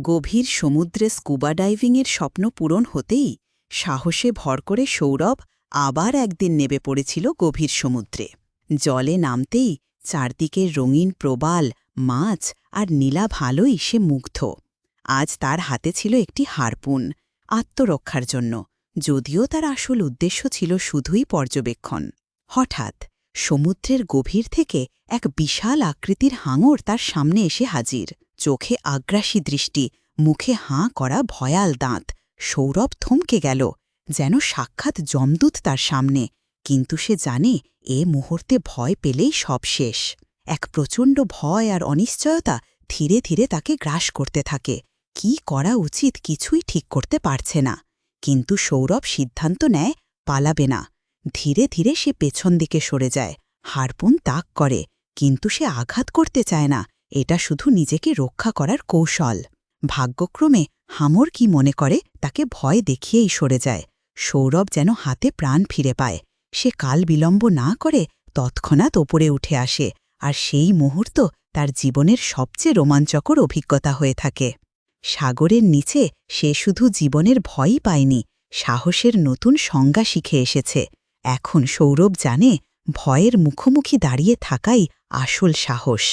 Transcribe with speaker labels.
Speaker 1: গভীর সমুদ্রে স্কুবা ডাইভিংয়ের স্বপ্ন পূরণ হতেই সাহসে ভর করে সৌরভ আবার একদিন নেমে পড়েছিল গভীর সমুদ্রে। জলে নামতেই চারদিকের রঙিন প্রবাল, মাছ আর নীলাভ আলোয় সে মুগ্ধ। আজ তার হাতে ছিল একটি হারপুন, আত্মরক্ষার জন্য, যদিও তার আসল উদ্দেশ্য ছিল শুধুই পর্যবেক্ষণ। হঠাৎ সমুদ্রের গভীর থেকে এক বিশাল আকৃতির হাঙর তার সামনে এসে হাজির। চোখে আগ্রাসী দৃষ্টি, মুখে হাঁ করা ভয়াল দাঁত। সৌরভ থমকে গেল, যেন সাক্ষাৎ যমদূত তার সামনে। কিন্তু সে জানে এ মুহূর্তে ভয় পেলেই সব শেষ। এক প্রচণ্ড ভয় আর অনিশ্চয়তা ধীরে ধীরে তাকে গ্রাস করতে থাকে। কি করা উচিত কিছুই ঠিক করতে পারছে না। কিন্তু সৌরভ সিদ্ধান্ত নেয় পালাবে না। ধীরে ধীরে সে পেছন দিকে সরে যায়, হারপুন তাক করে, কিন্তু সে আঘাত করতে চায় না। এটা শুধু নিজেকে রক্ষা করার কৌশল। ভাগ্যক্রমে হাঙর কি মনে করে তাকে ভয় দেখিয়েই সরে যায়। সৌরভ যেন হাতে প্রাণ ফিরে পায়। সে কাল বিলম্ব না করে তৎক্ষণাৎ ওপরে উঠে আসে, আর সেই মুহূর্ত তার জীবনের সবচেয়ে রোমাঞ্চকর অভিজ্ঞতা হয়ে থাকে। সাগরের নিচে সে শুধু জীবনের ভয়ই পায়নি, সাহসের নতুন সংজ্ঞা শিখে এসেছে। এখন সৌরভ জানে ভয়ের মুখোমুখি দাঁড়িয়ে থাকাই আসল সাহস।